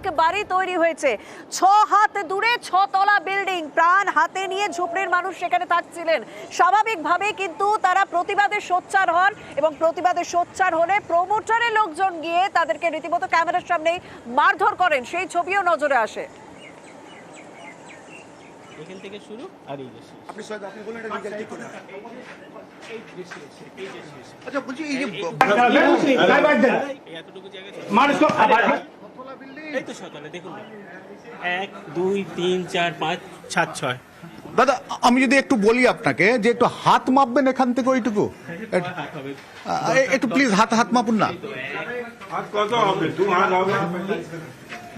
অনেক বাড়ি তৈরি হয়েছে, 6 হাত দূরে 6 তলা বিল্ডিং, প্রাণ হাতে নিয়ে ঝুপড়ির মানুষ সেখানে থাকছিলেন। স্বাভাবিকভাবে কিন্তু তারা প্রতিবাদে সোচ্চার হন এবং প্রতিবাদে সোচ্চার হলে প্রমোটারের লোকজন গিয়ে তাদেরকে রীতিমতো ক্যামেরার সামনেই মারধর করেন, সেই ছবিও নজরে আসে। এখান থেকে শুরু আর এই যে আপনি স্যার আপনি বলেন এটা লিগ্যাল ঠিক করে আচ্ছা বলছি এই যে এতটুকু জায়গা মানুষ এই তো সকালে দেখুন 1 2 3 4 5 7 6 দাদা আমি যদি একটু বলি আপনাকে যে একটু হাত মাপবেন এখান থেকে ওইটুকু একটু প্লিজ হাত মাপুন না। হাত কত হবে? 2 হাত হবে,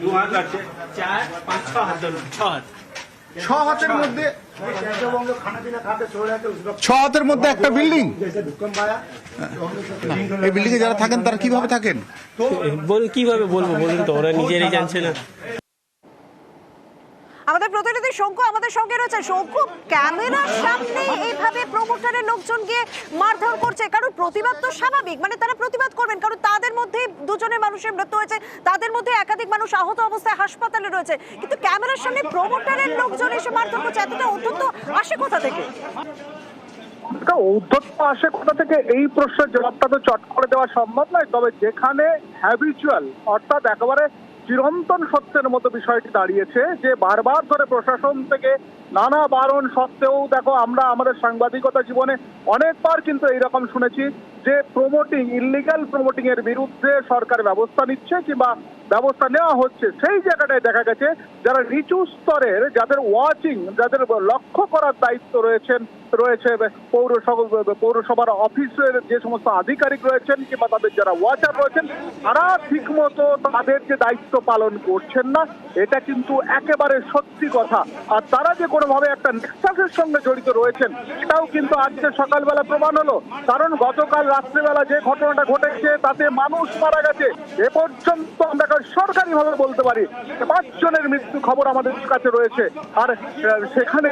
2 হাত আছে, 4 5 6 হাত ধরুন, 6 হাত 6 হাতের মধ্যে 6 হাতের মধ্যে একটা বিল্ডিং। এই বিল্ডিং এ যারা থাকেন তারা কিভাবে থাকেন কিভাবে বলবো বলুন তো, ওরা নিজেরাই জানছে না। আমাদের প্রতিনিধি শঙ্কু আমাদের সঙ্গে রয়েছে। শঙ্কু, ক্যামেরার সামনে এইভাবে প্রমোটারের লোকজন গিয়ে মারধর করছে, কারণ প্রতিবাদ তো স্বাভাবিক, মানে তারা প্রতিবাদ করবেন, কারণ তাদের মধ্যে 2 জনের মানুষের মৃত্যু হয়েছে, তাদের মধ্যে একাধিক মানুষ আহত অবস্থায় হাসপাতালে রয়েছে, কিন্তু ক্যামেরার সামনে প্রমোটারের লোকজন এসে মারধর করছে, এতটা অত্যন্ত আসে কোথা থেকে? ঔদ্ধত্য আসে কোথা থেকে এই প্রশ্নের জবাবটা তো চট করে দেওয়া সম্ভব নয়, তবে যেখানে হ্যাবিচুয়াল অর্থাৎ একেবারে চিরন্তন সত্যের মতো বিষয়টি দাঁড়িয়েছে যে বারবার ধরে প্রশাসন থেকে নানা বারণ সত্ত্বেও দেখো আমরা আমাদের সাংবাদিকতা জীবনে অনেকবার কিন্তু এইরকম শুনেছি যে ইলিগাল প্রমোটিং এর বিরুদ্ধে সরকার ব্যবস্থা নিচ্ছে কিংবা ব্যবস্থা নেওয়া হচ্ছে। সেই জায়গাটায় দেখা গেছে যারা নিচু স্তরের, যাদের ওয়াচিং, যাদের লক্ষ্য করার দায়িত্ব রয়েছে পৌরসভার অফিসের যে সমস্ত আধিকারিক রয়েছেন কিংবা তাদের যারা ওয়াচার রয়েছেন, তারা ঠিক মতো তাদের যে দায়িত্ব পালন করছেন না, এটা কিন্তু একেবারে সত্যি কথা। আর তারা যে কোনোভাবে একটা নেক্সাসের সঙ্গে জড়িত রয়েছেন এটাও কিন্তু আজকে সকালবেলা প্রমাণ হলো, কারণ গতকাল রাত্রিবেলা যে ঘটনাটা ঘটেছে তাতে মানুষ মারা গেছে। এ পর্যন্ত আমরা সরকারিভাবে বলতে পারি 5 জনের মৃত্যু খবর আমাদের কাছে রয়েছে, আর সেখানে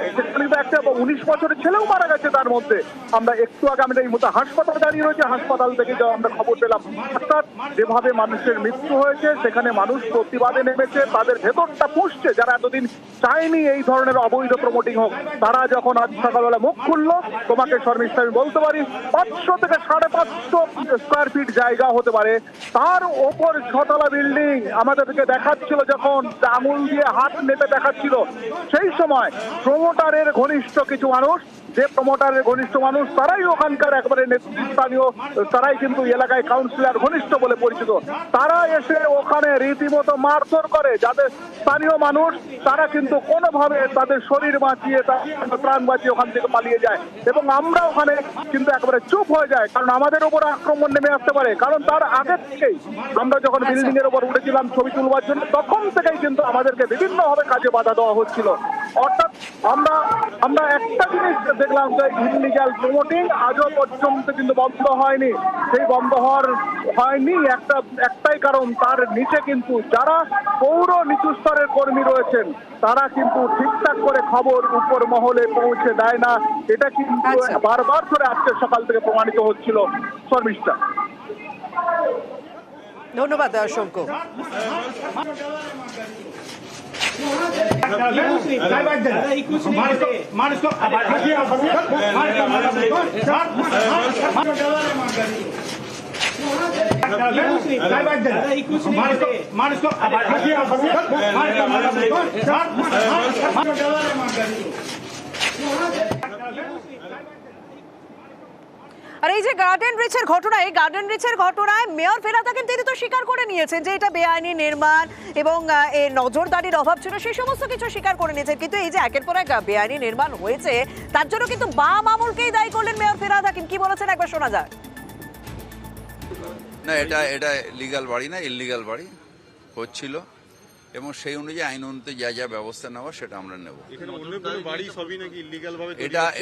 একটা 19 বছরের ছেলেও মারা গেছে। তার মধ্যে আমরা একটু আগে আমরা এই মতো হাসপাতালে দাঁড়িয়ে রয়েছে, হাসপাতাল থেকে যা আমরা খবর পেলাম, অর্থাৎ যেভাবে মানুষের মৃত্যু হয়েছে সেখানে মানুষ প্রতিবাদে নেমেছে, তাদের ভেতরটা পুষছে। যারা এতদিন চায়নি এই ধরনের অবৈধ প্রমোটিং হোক, তারা যখন আজ সকালবেলা মুখ খুললো, তোমাকে শর্মিষ্ঠা আমি বলতে পারি 500 থেকে 550 স্কোয়ার ফিট জায়গা হতে পারে, তার ওপর 6 তলা বিল্ডিং আমাদেরকে দেখাচ্ছিল, যখন আঙুল দিয়ে হাত নেপে দেখাচ্ছিল, সেই সময় প্রমোটারের ঘনিষ্ঠ কিছু মানুষ, যে প্রমোটারের ঘনিষ্ঠ মানুষ তারাই ওখানকার একেবারে নেতৃস্থানীয়, তারাই কিন্তু এলাকায় কাউন্সিলর ঘনিষ্ঠ বলে পরিচিত, তারা এসে ওখানে রীতিমতো মারধর করে। যাদের স্থানীয় মানুষ তারা কিন্তু কোনোভাবে তাদের শরীর বাঁচিয়ে, প্রাণ বাঁচিয়ে ওখান থেকে পালিয়ে যায়, এবং আমরা ওখানে কিন্তু একেবারে চুপ হয়ে যায়, কারণ আমাদের উপর আক্রমণ নেমে আসতে পারে। কারণ তার আগে থেকেই আমরা যখন বিল্ডিং এর উপর উঠেছিলাম ছবি তুলবার জন্য, তখন থেকেই কিন্তু আমাদেরকে বিভিন্নভাবে কাজে বাধা দেওয়া হচ্ছিল। অর্থাৎ আমরা একটা জিনিস দেখলাম যে ইলিগাল প্রমোটিং আজও পর্যন্ত কিন্তু বন্ধ হয়নি। সেই বন্ধ হয়নি একটাই কারণ, তার নিচে কিন্তু যারা পৌর নিচু স্তরের কর্মী রয়েছেন তারা কিন্তু ঠিকঠাক করে খবর উপর মহলে পৌঁছে দেয় না। এটা কিন্তু বারবার ধরে আজকে সকাল থেকে প্রমাণিত হচ্ছিল। শর্মিষ্ঠা, ধন্যবাদ শঙ্কু। আর এই যে গার্ডেন রিচের ঘটনায় মেয়র ফেরাদ হাকিম তিনি তো স্বীকার করে নিয়েছেন যে এটা বেআইনি নির্মাণ এবং নজরদারির অভাব ছিল, সেই সমস্ত কিছু স্বীকার করে নিয়েছেন, কিন্তু এই যে একের পর এক বেআইনি নির্মাণ হয়েছে তার জন্য কিন্তু বাম আমলকেই দায়ী করলেন মেয়র ফেরাদ হাকিম। কি বলেছেন একবার শোনা যাক। না, এটা লিগ্যাল বাড়ি না, ইললিগ্যাল বাড়ি হচ্ছিল, এবং সেই অনুযায়ী আইন অনুযায়ী যা ব্যবস্থা নেওয়া সেটা আমরা নেব।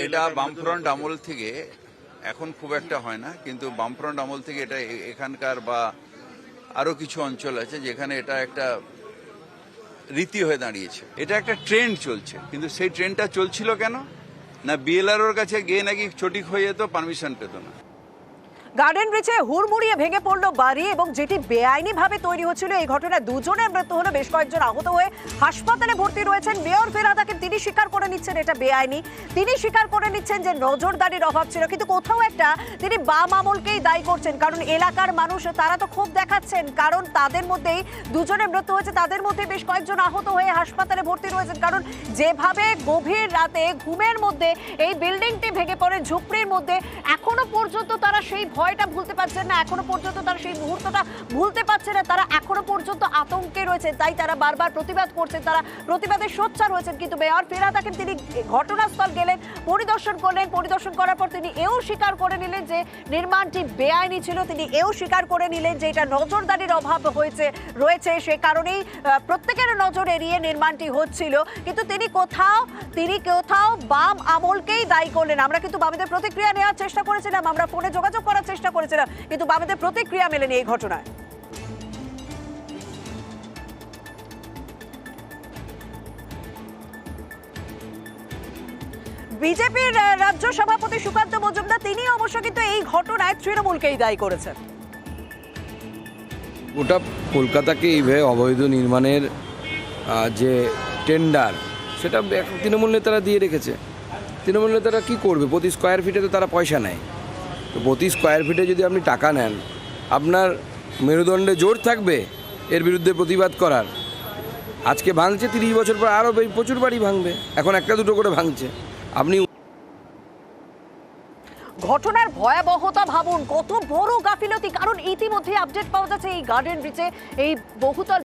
এটা বামফ্রন্ট আমল থেকে, এখন খুব একটা হয় না, কিন্তু বামফ্রন্ট আমল থেকে এটা এখানকার বা আরো কিছু অঞ্চল আছে যেখানে এটা একটা রীতি হয়ে দাঁড়িয়েছে। এটা একটা ট্রেন্ড চলছে, কিন্তু সেই ট্রেন্ডটা চলছিল কেন না, বিএলআরওর কাছে গিয়ে নাকি সঠিক হয়ে যেত, পারমিশন পেত না। গার্ডেন রিচে হুড়মুড়িয়ে ভেঙে পড়লো বাড়ি এবং যেটি বেআইনি ভাবে তৈরি হচ্ছিল, এই ঘটনায় দুজনের মৃত্যু হলো, বেশ কয়েকজন আহত হয়ে হাসপাতালে ভর্তি রয়েছেন। মেয়র ফিরহাদ হাকিম তিনি স্বীকার করে নিচ্ছেন এটা বেআইনি, তিনি স্বীকার করে নিচ্ছেন যে নজরদারির অভাব ছিল, কিন্তু কোথাও একটা তিনি বাম আমলকেই দায়ী করছেন। কারণ এলাকার মানুষ তারা তো ক্ষোভ দেখাচ্ছেন, কারণ তাদের মধ্যেই দুজনের মৃত্যু হয়েছে, তাদের মধ্যে বেশ কয়েকজন আহত হয়ে হাসপাতালে ভর্তি রয়েছেন। কারণ যেভাবে গভীর রাতে ঘুমের মধ্যে এই বিল্ডিংটি ভেঙে পড়ে ঝুপড়ির মধ্যে, এখনো পর্যন্ত তারা সেই ভয়টা ভুলতে পারছেন না, এখনো পর্যন্ত তারা সেই মুহূর্তটা ভুলতে পারছে না, তারা এখনো পর্যন্ত আতঙ্কে রয়েছে, তাই তারা বারবার প্রতিবাদ করছেন, তারা প্রতিবাদে সোচ্চার হয়েছেন। কিন্তু মেয়র ফিরহাদ হাকিম তিনি ঘটনাস্থল গেলেন, পরিদর্শন করলেন, পরিদর্শন করার পর তিনি এও স্বীকার করে নিলেন যে নির্মাণটি বেআইনি ছিল, তিনি এও স্বীকার করে নিলেন যে এটা নজরদারির অভাব রয়েছে, সে কারণেই প্রত্যেকের নজর এড়িয়ে নির্মাণটি হচ্ছিল। কিন্তু তিনি কোথাও বাম আমলকেই দায়ী করলেন। আমরা কিন্তু বামেদের প্রতিক্রিয়া নেওয়ার চেষ্টা করেছিলাম, আমরা ফোনে যোগাযোগ করার চেষ্টা করেছিলাম, কিন্তু বামেদের প্রতিক্রিয়া মেলেনি এই ঘটনায়। বিজেপির রাজ্য সভাপতি সুকান্ত মজুমদার তিনি অবশ্য কিন্তু এই ঘটনায় তৃণমূলকেই দায়ী করেছেন। গোটা কলকাতাকে এইভাবে অবৈধ নির্মাণের যে টেন্ডার, সেটা তৃণমূল নেতারা দিয়ে রেখেছে। তৃণমূল নেতারা কী করবে? প্রতি স্কোয়ার ফিটে তো তারা পয়সা নেয়, তো প্রতি স্কোয়ার ফিটে যদি আপনি টাকা নেন, আপনার মেরুদণ্ডে জোর থাকবে এর বিরুদ্ধে প্রতিবাদ করার। আজকে ভাঙছে, 30 বছর পর আরও প্রচুর বাড়ি ভাঙবে, এখন একটা দুটো করে ভাঙছে। আপনি ঘটনার ভয়াবহতা ভাবুন, কত বড় গাফিলতি। কারণ ইতিমধ্যে আপডেট পাওয়া যাচ্ছে এই গার্ডেন রিচে এই বহুতল